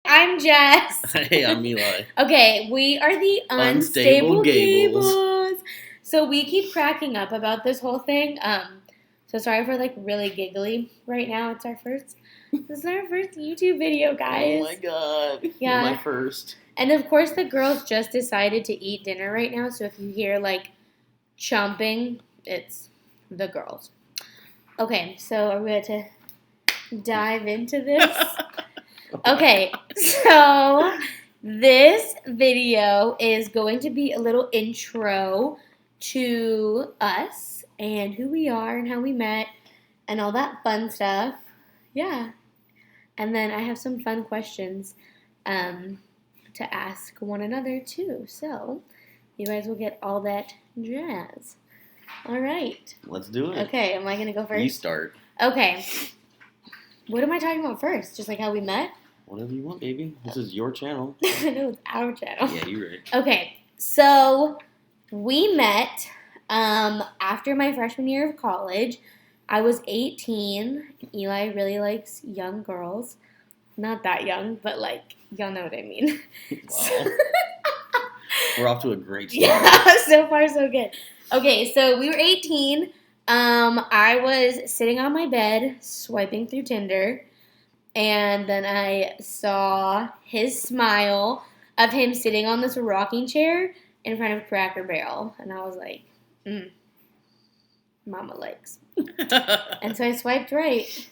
I'm Jess. Hey, I'm Eli. Okay, we are the Unstable Unstable Gables. Gables. So we keep cracking up about this whole thing. So sorry for really giggly right now. This is our first YouTube video, guys. Oh my god. Yeah. You're my first. And of course the girls just decided to eat dinner right now, so if you hear chomping, it's the girls. Okay, so are we going to dive into this? Okay, so this video is going to be a little intro to us and who we are and how we met and all that fun stuff. Yeah. And then I have some fun questions to ask one another too. So you guys will get all that jazz. All right. Let's do it. Okay, am I going to go first? You start. Okay. What am I talking about first? Just how we met? Whatever you want, baby. This is your channel. I know, it's our channel. Yeah, you're right. Okay, so we met after my freshman year of college. I was 18. Eli really likes young girls. Not that young, but y'all know what I mean. Wow. We're off to a great start. Yeah, so far so good. Okay, so we were 18. I was sitting on my bed swiping through Tinder. And then I saw his smile of him sitting on this rocking chair in front of Cracker Barrel. And I was like, mama likes. And so I swiped right.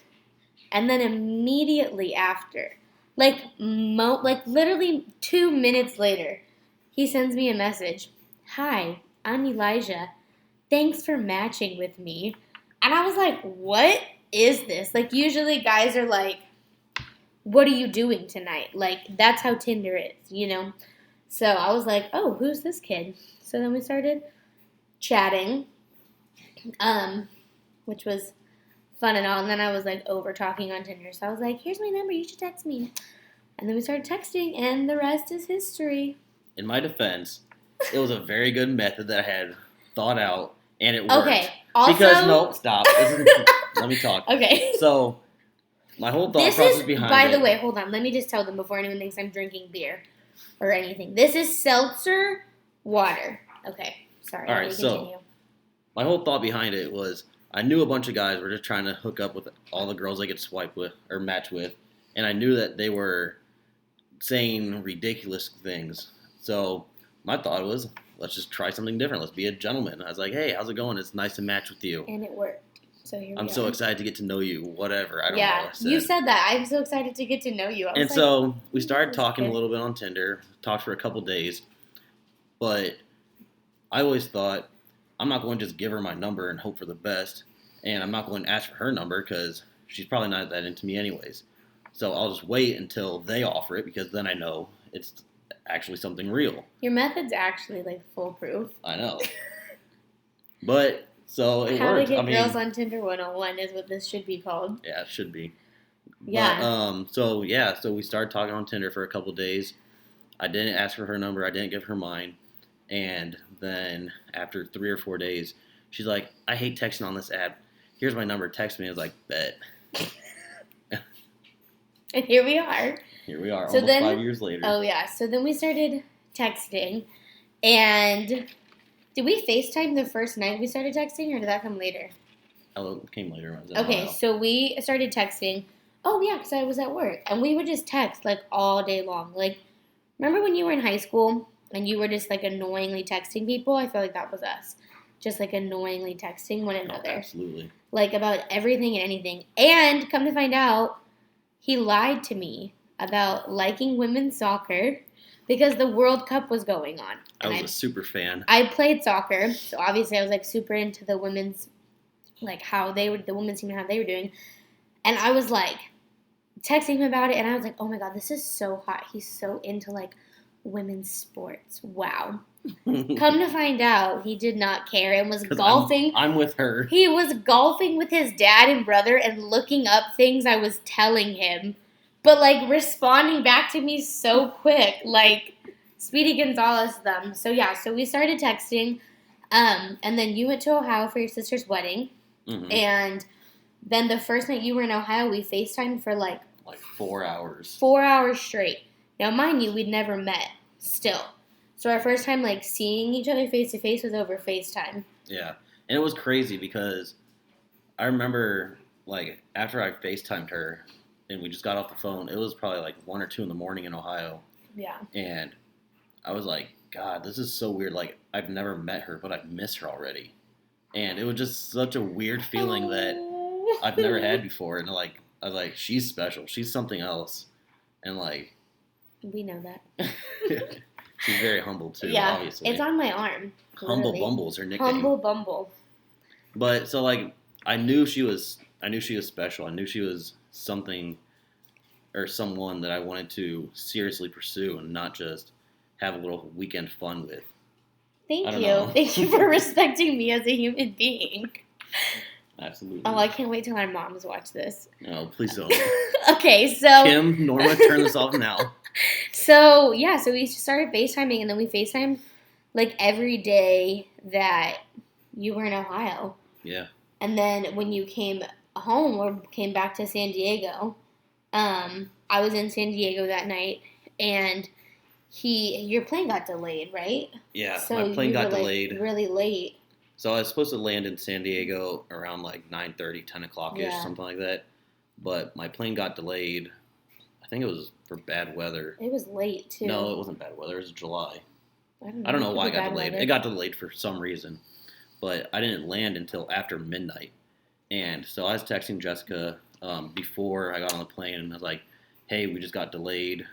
And then immediately after, literally 2 minutes later, he sends me a message. Hi, I'm Elijah. Thanks for matching with me. And I was like, what is this? Usually guys are like, what are you doing tonight? That's how Tinder is, you know? So I was like, oh, who's this kid? So then we started chatting, which was fun and all. And then I was over talking on Tinder. So I was like, here's my number. You should text me. And then we started texting, and the rest is history. In my defense, it was a very good method that I had thought out, and it worked. Okay. Also, stop. Let me talk. Okay. So, my whole thought process behind it. By the way, hold on. Let me just tell them before anyone thinks I'm drinking beer or anything. This is seltzer water. Okay. Sorry. All right. So, my whole thought behind it was I knew a bunch of guys were just trying to hook up with all the girls they could swipe with or match with, and I knew that they were saying ridiculous things. So, my thought was, let's just try something different. Let's be a gentleman. I was like, hey, how's it going? It's nice to match with you. And it worked. So here I'm so excited to get to know you. Whatever. I don't know. Yeah, you said that. I'm so excited to get to know you. And so we started talking a little bit on Tinder. Talked for a couple days. But I always thought, I'm not going to just give her my number and hope for the best. And I'm not going to ask for her number because she's probably not that into me anyways. So I'll just wait until they offer it because then I know it's actually something real. Your method's actually foolproof. I know. But so it How worked. to get girls on Tinder 101 is what this should be called. Yeah, it should be. Yeah. But, so we started talking on Tinder for a couple days. I didn't ask for her number. I didn't give her mine. And then after 3 or 4 days, she's like, I hate texting on this app. Here's my number. Text me. I was like, bet. And here we are. Here we are, almost 5 years later. Oh, yeah. So then we started texting. And did we FaceTime the first night we started texting, or did that come later? Oh, it came later. Okay, so we started texting. Oh, yeah, because I was at work. And we would just text, all day long. Remember when you were in high school and you were just, annoyingly texting people? I feel like that was us. Just, annoyingly texting one another. Oh, absolutely. About everything and anything. And, come to find out, he lied to me about liking women's soccer because the World Cup was going on. I was a super fan. I played soccer, so obviously I was, super into the women's, the women's team and how they were doing. And I was, texting him about it, and I was like, oh, my God, this is so hot. He's so into, women's sports. Wow. Come to find out, he did not care and was golfing. I'm with her. He was golfing with his dad and brother and looking up things I was telling him, but responding back to me so quick, Speedy Gonzalez them. So yeah, so we started texting, and then you went to Ohio for your sister's wedding, and then the first night you were in Ohio, we FaceTimed for like 4 hours. 4 hours straight. Now, mind you, we'd never met still. So our first time, like, seeing each other face to face was over FaceTime. Yeah. And it was crazy because I remember, like, after I FaceTimed her and we just got off the phone, it was probably like 1 or 2 in the morning in Ohio. Yeah. And I was like, God, this is so weird. Like, I've never met her, but I miss her already. And it was just such a weird feeling that I've never had before. And, like, I was like, she's special. She's something else. And, like... We know that. She's very humble, too, yeah, obviously. It's on my arm. Humble literally. Bumble is her nickname. Humble Bumble. But, so, like, I knew she was special. I knew she was something or someone that I wanted to seriously pursue and not just have a little weekend fun with. Thank you. Thank you for respecting me as a human being. Absolutely. Oh, I can't wait till our moms watch this. No, please don't. Okay, so... Kim, Norma, turn this off now. So we started FaceTiming, and then we FaceTimed, like, every day that you were in Ohio. Yeah. And then when you came home or came back to San Diego, I was in San Diego that night, and your plane got delayed, right? Yeah, so my plane got delayed. Like, really late. So I was supposed to land in San Diego around like 9:30, 10 o'clock-ish, Yeah. something like that. But my plane got delayed. I think it was for bad weather. It was late, too. No, it wasn't bad weather. It was July. I don't know why it got delayed. Weather. It got delayed for some reason. But I didn't land until after midnight. And so I was texting Jessica before I got on the plane, and I was like, hey, we just got delayed.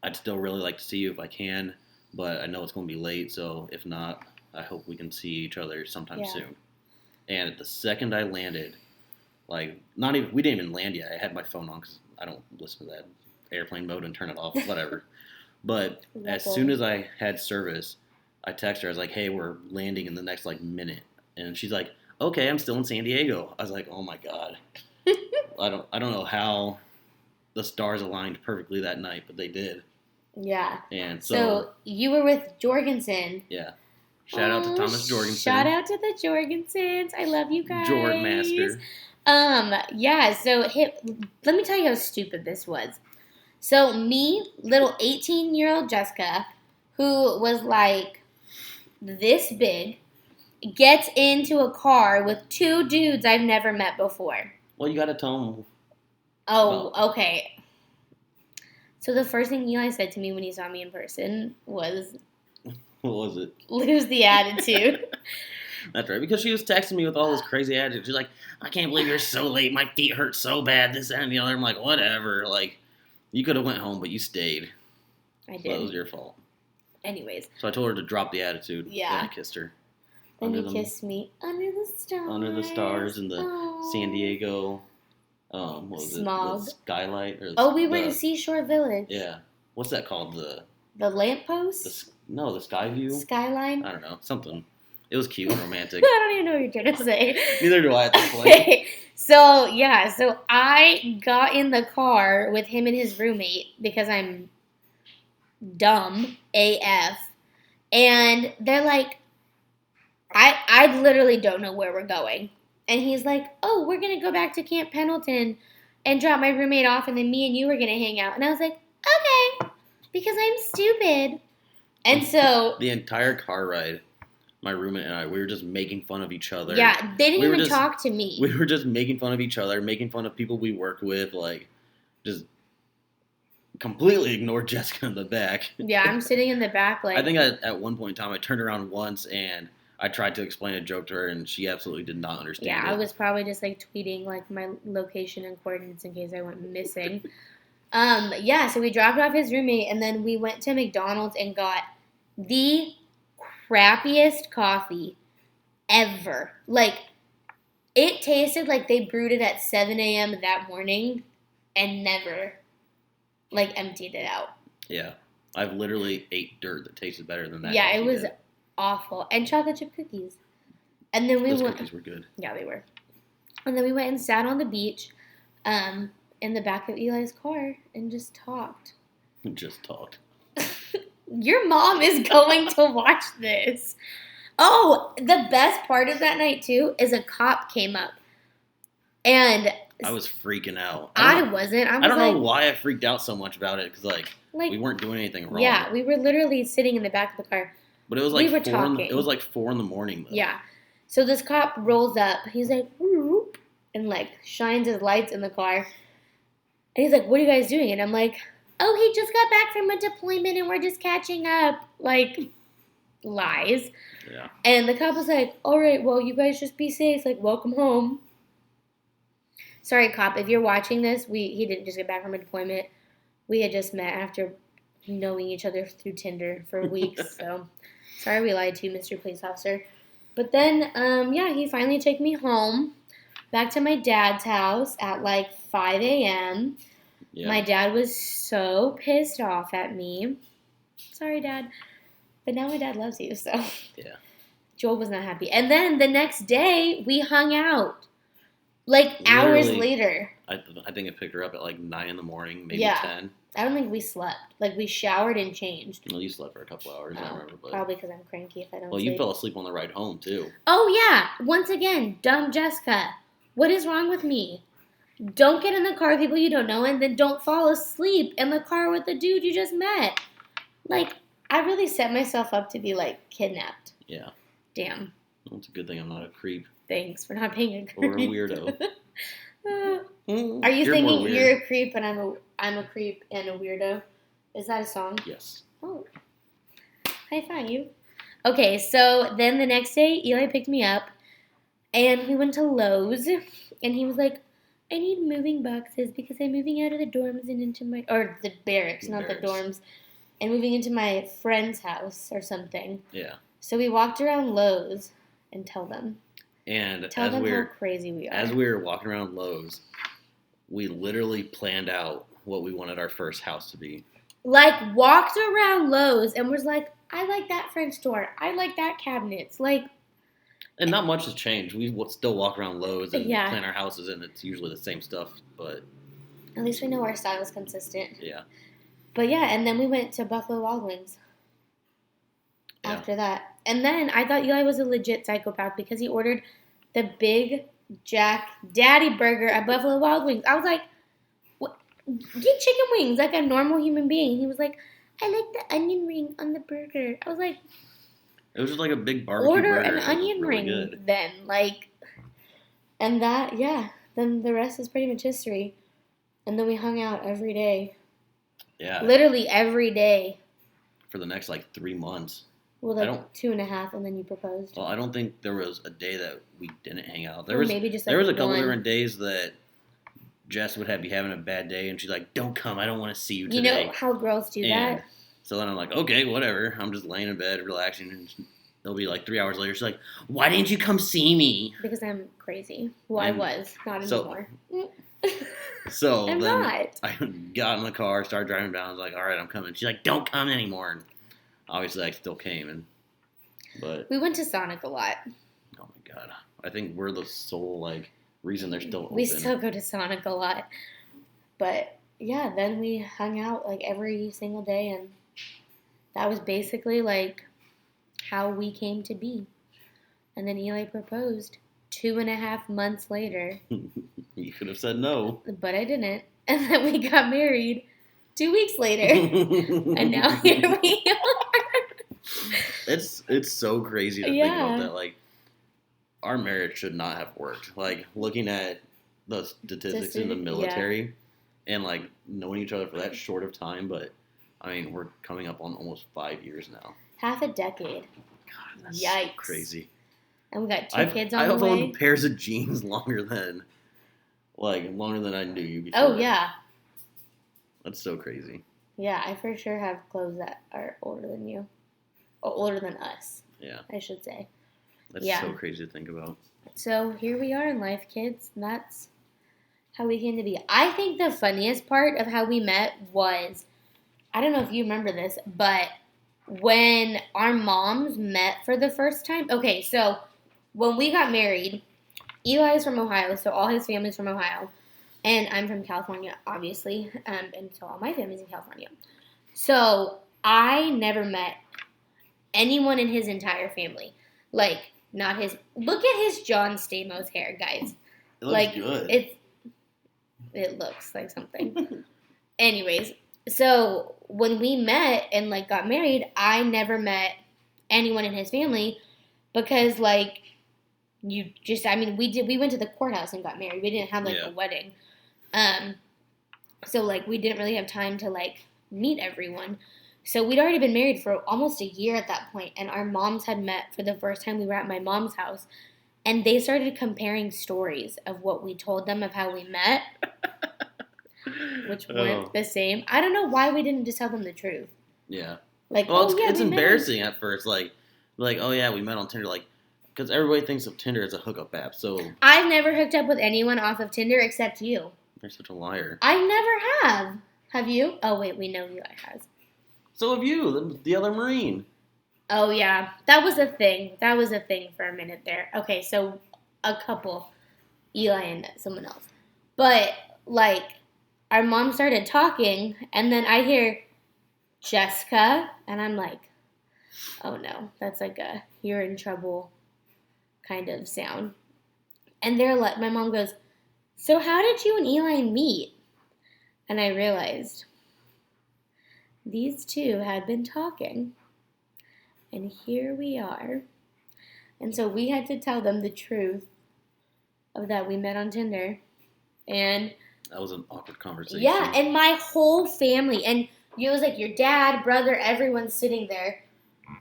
I'd still really like to see you if I can, but I know it's going to be late, so if not, I hope we can see each other sometime soon. And the second I landed, like, we didn't even land yet. I had my phone on because I don't listen to that airplane mode and turn it off, whatever. But as soon as I had service, I texted her. I was like, hey, we're landing in the next, like, minute. And she's like, okay, I'm still in San Diego. I was like, oh, my God. I don't know how the stars aligned perfectly that night, but they did. Yeah. And so you were with Jorgensen. Yeah. Shout out to Thomas Jorgensen. Shout out to the Jorgensens. I love you guys. Jorgmaster. Yeah, so let me tell you how stupid this was. So me, little 18-year-old Jessica, who was like this big, gets into a car with 2 dudes I've never met before. Well, you got to tell them. Oh, okay. So the first thing Eli said to me when he saw me in person was... What was it? Lose the attitude. That's right, because she was texting me with all this crazy attitude. She's like, I can't believe you're so late. My feet hurt so bad, this, that, and the other. I'm like, whatever. Like, you could have went home, but you stayed. I did. So that was your fault. Anyways. So I told her to drop the attitude. Yeah. Then I kissed her. Then you kissed me under the stars. Under the stars in the San Diego, what was Smog. it? The skylight? Or we were in Seashore Village. Yeah. What's that called? The lamppost? The sky view? Skyline? I don't know. Something. It was cute and romantic. I don't even know what you're trying to say. Neither do I at this point. So I got in the car with him and his roommate because I'm dumb AF. And they're like, I literally don't know where we're going. And he's like, oh, we're going to go back to Camp Pendleton and drop my roommate off, and then me and you are going to hang out. And I was like, okay, because I'm stupid. And so... The entire car ride, my roommate and I, we were just making fun of each other. Yeah, they didn't even talk to me. We were just making fun of each other, making fun of people we worked with, like, just completely ignored Jessica in the back. Yeah, I'm sitting in the back, like... I think at one point in time, I turned around once, and I tried to explain a joke to her, and she absolutely did not understand it. Yeah, I was probably just, like, tweeting, like, my location and coordinates in case I went missing. So we dropped off his roommate, and then we went to McDonald's and got the crappiest coffee ever. Like, it tasted like they brewed it at 7 a.m. that morning and never, like, emptied it out. Yeah. I've literally ate dirt that tasted better than that. Yeah, it was awful. And chocolate chip cookies. And then Those cookies were good. Yeah, they were. And then we went and sat on the beach in the back of Eli's car and just talked. Just talked. Your mom is going to watch this. Oh, the best part of that night, too, is a cop came up. And I was freaking out. I wasn't. I don't know why I freaked out so much about it, because we weren't doing anything wrong. Yeah, we were literally sitting in the back of the car. But it was like it was like 4 in the morning though. Yeah. So this cop rolls up. He's like, whoop, and like shines his lights in the car. And he's like, "What are you guys doing?" And I'm like, "Oh, he just got back from a deployment and we're just catching up." Like, lies. Yeah. And the cop was like, "All right, well, you guys just be safe. Like, welcome home." Sorry, cop, if you're watching this, he didn't just get back from a deployment. We had just met after knowing each other through Tinder for weeks. So, sorry we lied to you, Mr. Police Officer. But then, he finally took me home, back to my dad's house at like 5 a.m. Yeah. My dad was so pissed off at me. Sorry, Dad. But now my dad loves you, so. Yeah. Joel was not happy. And then the next day, we hung out. Like, hours later. I think I picked her up at like 9 in the morning, maybe 10. I don't think we slept. Like, we showered and changed. Well, you slept for a couple hours, I remember. But probably because I'm cranky if I don't sleep. Well, you fell asleep on the ride home, too. Oh, yeah. Once again, dumb Jessica. What is wrong with me? Don't get in the car with people you don't know, and then don't fall asleep in the car with the dude you just met. Like, I really set myself up to be, like, kidnapped. Yeah. Damn. Well, it's a good thing I'm not a creep. Thanks for not being a creep. Or a weirdo. Are you thinking you're a creep and I'm a creep and a weirdo? Is that a song? Yes. Oh. High five you. Okay, so then the next day, Eli picked me up, and we went to Lowe's, and he was like, "I need moving boxes because I'm moving out of the dorms and into my, or the barracks, not the dorms, and moving into my friend's house or something." Yeah. So we walked around Lowe's and tell them how crazy we are. As we were walking around Lowe's, we literally planned out what we wanted our first house to be. Like, walked around Lowe's and was like, "I like that French door. I like that cabinets." Like, and not much has changed. We still walk around Lowe's and plan our houses, and it's usually the same stuff, but at least we know our style is consistent. Yeah. But yeah, and then we went to Buffalo Wild Wings after that. And then I thought Eli was a legit psychopath because he ordered the Big Jack Daddy Burger at Buffalo Wild Wings. I was like, "What? Get chicken wings like a normal human being." He was like, "I like the onion ring on the burger." I was like, it was just like a big barbecue order burger. an onion ring good. Then. Like, and that, then the rest is pretty much history. And then we hung out every day. Yeah. Literally every day. For the next, 3 months. Well, 2.5, and then you proposed. Well, I don't think there was a day that we didn't hang out. There was a couple different days that Jess would be having a bad day, and she's like, "Don't come. I don't want to see you today." You know how girls do that? So then I'm like, "Okay, whatever." I'm just laying in bed, relaxing, and it'll be 3 hours later. She's like, "Why didn't you come see me?" Because I'm crazy. Well, I was. Not anymore. So I'm then not. I got in the car, started driving down. I was like, "All right, I'm coming." She's like, "Don't come anymore." And obviously, I still came, but we went to Sonic a lot. Oh my god! I think we're the sole reason they're still open. We still go to Sonic a lot, but yeah, then we hung out every single day, and that was basically how we came to be. And then Eli proposed 2.5 months later. You could have said no, but I didn't. And then we got married 2 weeks later, and now here we are. It's so crazy to think about that. Our marriage should not have worked. Looking at the statistics in the military and knowing each other for that short of time, but I mean, we're coming up on almost 5 years now. Half a decade. God, that's Yikes. So crazy. And we got 2 kids on the way. I've owned pairs of jeans longer than I knew you before. Oh, yeah. That's so crazy. Yeah, I for sure have clothes that are older than you. Or older than us. Yeah. I should say. That's so crazy to think about. So here we are in life, kids. And that's how we came to be. I think the funniest part of how we met was, I don't know if you remember this, but when our moms met for the first time. Okay, so when we got married, Eli is from Ohio, so all his family's from Ohio. And I'm from California, obviously. And so all my family's in California. So I never met anyone in his entire family. Not his. Look at his John Stamos hair, guys. It looks good. It looks like something. Anyways, so when we met and like got married, I never met anyone in his family because like we went to the courthouse and got married. We didn't have like a wedding. So like we didn't really have time to like meet everyone. So we'd already been married for almost a year at that point, and our moms had met for the first time. We were at my mom's house, and they started comparing stories of what we told them of how we met, which weren't the same. I don't know why we didn't just tell them the truth. Yeah. Like, well, it's embarrassing at first. Like, oh yeah, we met on Tinder. Like, because everybody thinks of Tinder as a hookup app. So I've never hooked up with anyone off of Tinder except you. You're such a liar. I never have. Have you? Oh wait, we know Eli has. So have you, the other Marine. Oh yeah, that was a thing. That was a thing for a minute there. Okay, so a couple, Eli and someone else. But like, our mom started talking, and then I hear Jessica, and I'm like, oh no, that's like a you're in trouble kind of sound. And they're like, my mom goes, so how did you and Eli meet? And I realized these two had been talking, and here we are. And so we had to tell them the truth of that we met on Tinder. And that was an awkward conversation. Yeah, and my whole family, and it was like your dad, brother, everyone's sitting there.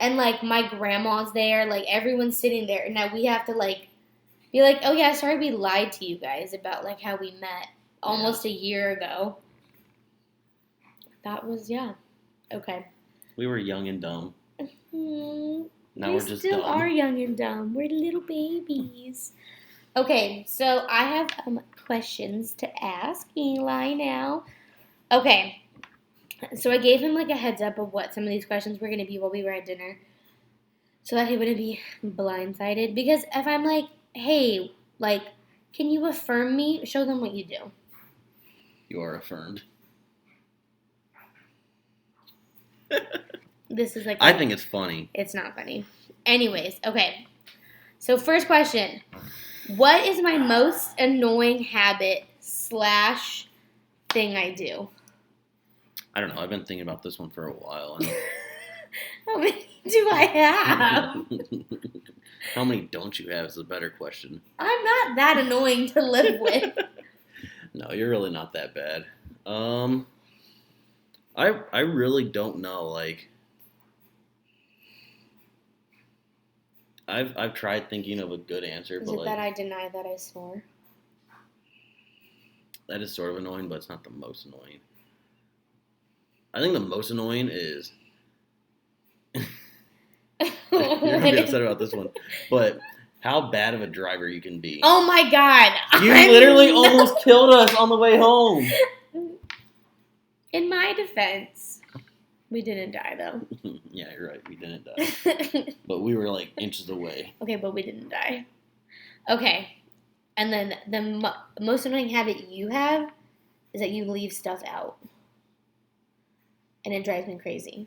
And like my grandma's there, like everyone's sitting there. And now we have to like be like, oh yeah, sorry we lied to you guys about like how we met almost a year ago. That was, okay. We were young and dumb. Mm-hmm. Now we're just still dumb. Are young and dumb. We're little babies. Okay, so I have questions to ask Eli now. Okay, so I gave him like a heads up of what some of these questions were going to be while we were at dinner, so that he wouldn't be blindsided. Because if I'm like, hey, like, can you affirm me? Show them what you do. You are affirmed. This is like... I think it's funny. It's not funny. Anyways, okay. So first question. What is my most annoying habit / thing I do? I don't know. I've been thinking about this one for a while. And... How many do I have? How many don't you have is a better question. I'm not that annoying to live with. No, you're really not that bad. I really don't know. Like, I've tried thinking of a good answer, Is but it that I deny that I snore? That is sort of annoying, but it's not the most annoying. I think the most annoying is you're gonna be upset about this one, but how bad of a driver you can be. Oh my god! You literally almost killed us on the way home. In my defense, we didn't die though. Yeah, you're right. We didn't die, but we were like inches away. Okay, but we didn't die. Okay, and then the most annoying habit you have is that you leave stuff out, and it drives me crazy.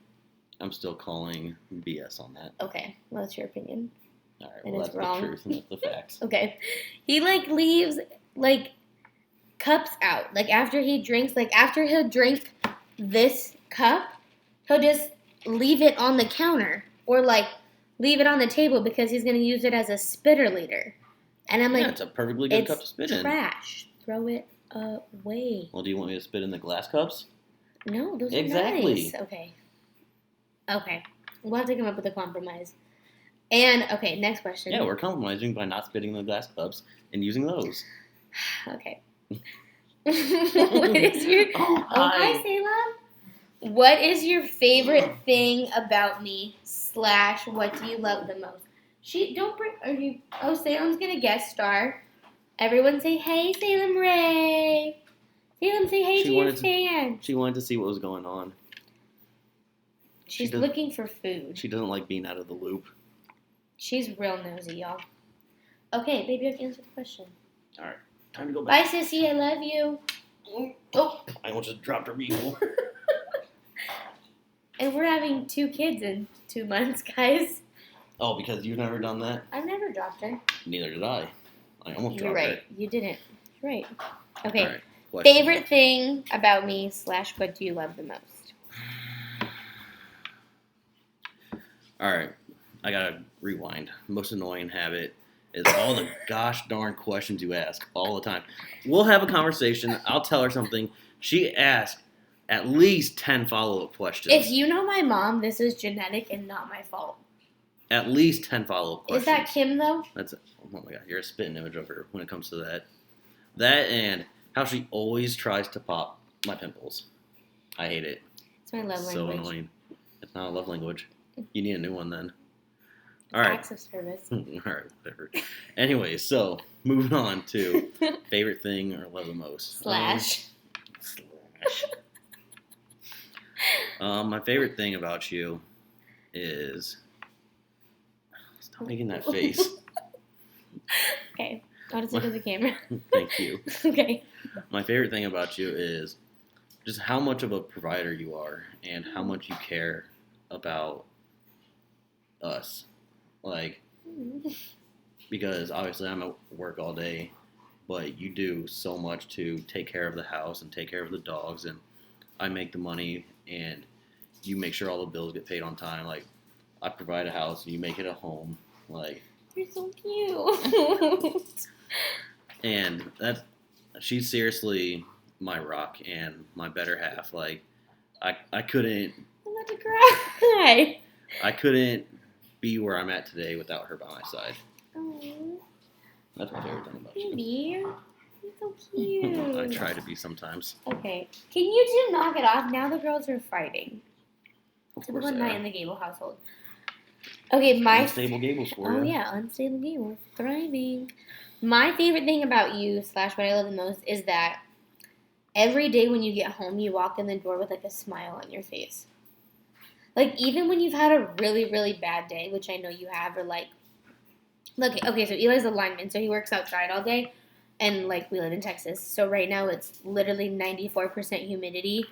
I'm still calling BS on that. Okay, well, that's your opinion. All right, and well, it's that's wrong. the truth and that's the facts. Okay, he like leaves like cups out. Like after he drinks, like after he'll drink this cup, he'll just leave it on the counter or like leave it on the table because he's gonna use it as a spitter later. And I'm like, it's a perfectly good cup to spit in. Trash. Throw it away. Well, do you want me to spit in the glass cups? No, those exactly. are nice. Okay. We'll have to come up with a compromise. And, okay, next question. Yeah, we're compromising by not spitting in the glass cups and using those. Okay. What is your... hi, Salem. What is your favorite thing about me / what do you love the most? Salem's gonna guest star. Everyone say, hey, Salem Ray. Salem, say hey to your fans. She wanted to see what was going on. She's looking for food. She doesn't like being out of the loop. She's real nosy, y'all. Okay, baby, you have to answer the question. All right, time to go back. Bye, sissy. I love you. Oh. I almost just dropped her beagle. And we're having 2 kids in 2 months, guys. Oh, because you've never done that? I've never dropped her. Neither did I. I almost dropped her. You're right. You didn't. You're right. Okay. Right. question. Favorite thing about me / what do you love the most? All right, I gotta rewind. Most annoying habit is all the gosh darn questions you ask all the time. We'll have a conversation. I'll tell her something. She asks at least 10 follow-up questions. If you know my mom, this is genetic and not my fault. At least 10 follow-up questions. Is that Kim, though? Oh my God, you're a spitting image of her when it comes to that. That and how she always tries to pop my pimples. I hate it. It's my love language. So annoying. It's not a love language. You need a new one then. All right. Acts of service. All right, whatever. Anyway, so moving on to favorite thing or love the most. Slash. My favorite thing about you is stop making that face. Okay, I'll just look at the camera. Thank you. Okay. My favorite thing about you is just how much of a provider you are and how much you care about us. Like, because obviously I'm at work all day, but you do so much to take care of the house and take care of the dogs, and I make the money and you make sure all the bills get paid on time. Like, I provide a house and you make it a home. Like, you're so cute. And she's seriously my rock and my better half. Like, I couldn't. I'm about to cry. I couldn't be where I'm at today without her by my side. Oh, That's my favorite thing about you. baby, you're so cute. I try to be sometimes. Okay, can you two knock it off? Now the girls are fighting. Typical Sarah. night in the Gable household. Okay, my Unstable Gables for you. Oh yeah, unstable Gable, thriving. My favorite thing about you / what I love the most is that every day when you get home, you walk in the door with like a smile on your face. Like, even when you've had a really, really bad day, which I know you have, or like, look, okay, so Eli's a lineman, so he works outside all day, and like, we live in Texas, so right now it's literally 94% humidity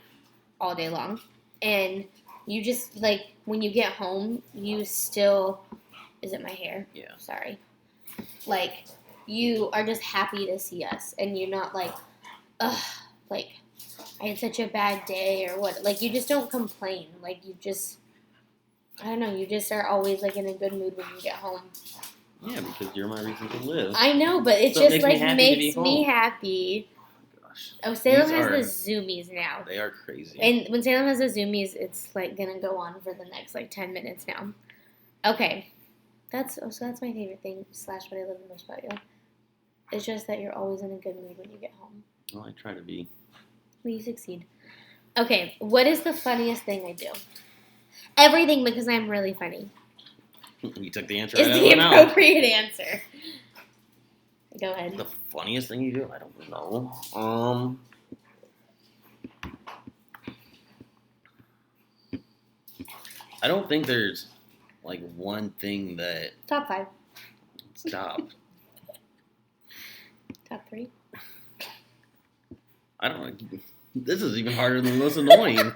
all day long, and you just, like, when you get home, you still, is it my hair? Yeah. Sorry. Like, you are just happy to see us, and you're not like, ugh, like, I had such a bad day or what. Like, you just don't complain. Like, you just, I don't know, you just are always, like, in a good mood when you get home. Yeah, because you're my reason to live. I know, but it So just, it makes makes me happy. Oh, gosh. Oh, Salem These has are- the zoomies now. They are crazy. And when Salem has the zoomies, it's, like, going to go on for the next, like, 10 minutes now. Okay. So that's my favorite thing / what I love the most about you. It's just that you're always in a good mood when you get home. Well, I try to be. Will you succeed? Okay, what is the funniest thing I do? Everything, because I'm really funny. You took the answer Is right out of the my mouth. appropriate answer. Go ahead. The funniest thing you do? I don't know. I don't think there's like one thing that Top 5. stop. Top 3. I don't know. This is even harder than the most annoying. Because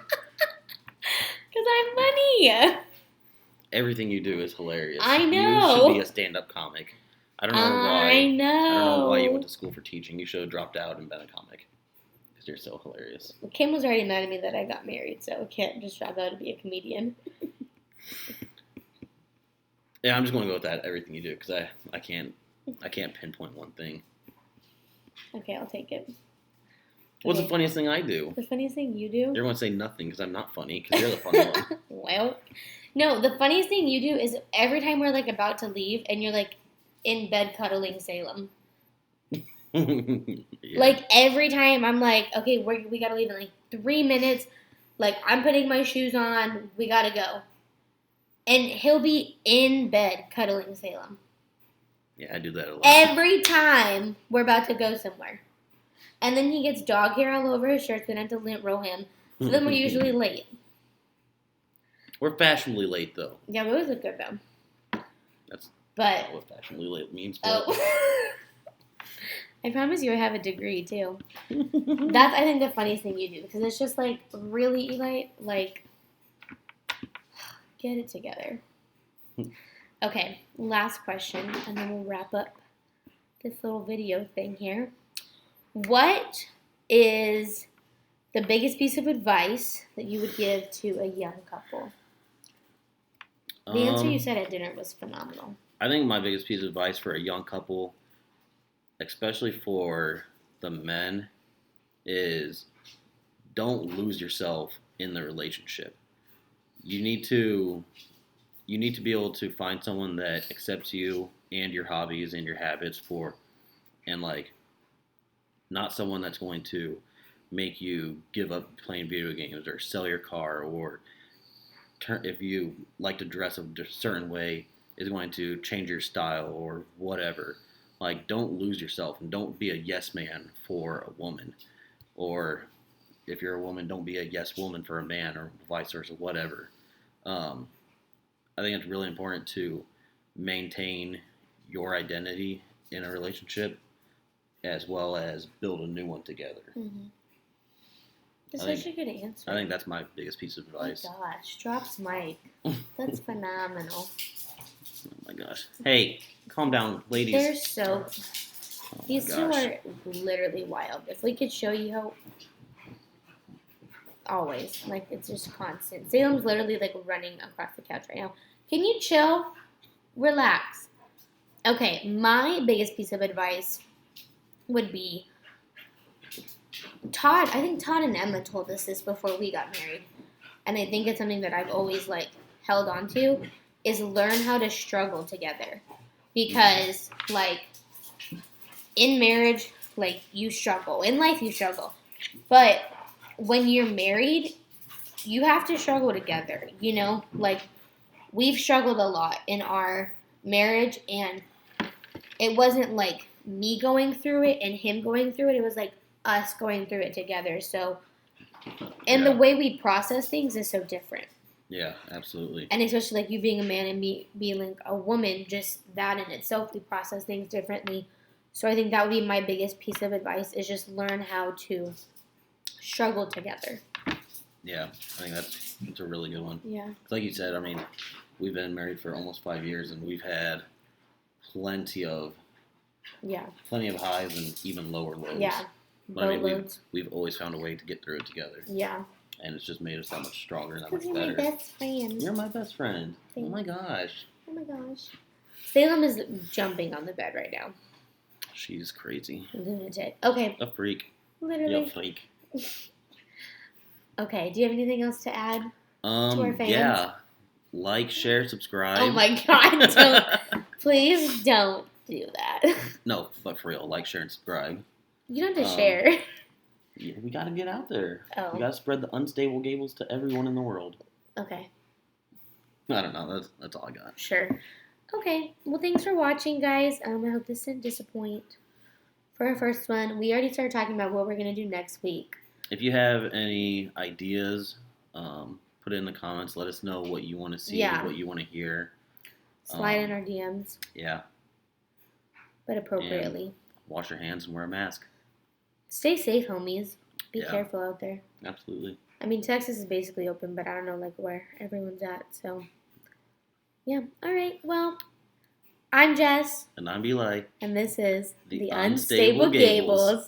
I'm funny. Everything you do is hilarious. I know. You should be a stand-up comic. I don't know why. I know. I don't know why you went to school for teaching. You should have dropped out and been a comic. Because you're so hilarious. Kim was already mad at me that I got married, so I can't just drop out to be a comedian. Yeah, I'm just going to go with that. Everything you do, because I can't pinpoint one thing. Okay, I'll take it. What's Okay. the funniest thing I do? The funniest thing you do? You're going to say nothing because I'm not funny, because you're the funny one. Well, no, the funniest thing you do is every time we're like about to leave and you're like in bed cuddling Salem. Yeah. Like every time I'm like, okay, we gotta leave in like 3 minutes. Like I'm putting my shoes on, we gotta go. And he'll be in bed cuddling Salem. Yeah, I do that a lot. Every time we're about to go somewhere. And then he gets dog hair all over his shirt, so then I have to lint roll him. So then we're usually late. We're fashionably late, though. Yeah, but it was a good though. That's But not what fashionably late means. But oh, I promise you, I have a degree too. That's I think the funniest thing you do because it's just like really Eli, like get it together. Okay, last question, and then we'll wrap up this little video thing here. What is the biggest piece of advice that you would give to a young couple? The answer you said at dinner was phenomenal. I think my biggest piece of advice for a young couple, especially for the men, is don't lose yourself in the relationship. You need to be able to find someone that accepts you and your hobbies and your habits and like not someone that's going to make you give up playing video games or sell your car or if you like to dress a certain way is going to change your style or whatever. Like, don't lose yourself and don't be a yes man for a woman. Or if you're a woman, don't be a yes woman for a man or vice versa, whatever. I think it's really important to maintain your identity in a relationship as well as build a new one together. Mm-hmm. That's such a good answer. I think that's my biggest piece of advice. Oh my gosh, drops mic. That's phenomenal. Oh my gosh. Hey, calm down, ladies. They're so... These two are literally wild. If we could show you how... Always. Like, it's just constant. Salem's literally, like, running across the couch right now. Can you chill? Relax. Okay, my biggest piece of advice would be... I think Todd and Emma told us this before we got married. And I think it's something that I've always, like, held on to, is learn how to struggle together. Because, like, in marriage, like, you struggle. In life, you struggle. But when you're married, you have to struggle together, you know? Like, we've struggled a lot in our marriage, and it wasn't, like, me going through it and him going through it. It was, like, us going through it together. So, and the way we process things is so different. Yeah, absolutely. And especially, like, you being a man and me being, like, a woman, just that in itself, we process things differently. So I think that would be my biggest piece of advice, is just learn how to struggle together. Yeah, I think that's a really good one. Yeah. Like you said, I mean, we've been married for almost 5 years, and we've had plenty of highs and even lower lows. Yeah. But I mean, we've always found a way to get through it together. Yeah. And it's just made us that much stronger and that much better. You're my best friend. You're my best friend. Oh my gosh. Oh my gosh. Salem is jumping on the bed right now. She's crazy. Lunatic. Okay. A freak. Literally. A freak. Okay. Do you have anything else to add to our fans? Yeah. Like, share, subscribe. Oh my God. Please don't do that. No, but for real. Like, share, and subscribe. You don't have to share. Yeah, we gotta get out there. Oh. We gotta spread the unstable Gables to everyone in the world. Okay. I don't know. That's all I got. Sure. Okay. Well, thanks for watching, guys. I hope this didn't disappoint. For our first one, we already started talking about what we're gonna do next week. If you have any ideas, put it in the comments. Let us know what you want to see, what you want to hear. Slide in our DMs. Yeah. But appropriately. And wash your hands and wear a mask. Stay safe, homies. Be careful out there. Absolutely. I mean, Texas is basically open, but I don't know, like, where everyone's at, so. Yeah. All right. Well, I'm Jess. And I'm Eli. And this is The Unstable Gables.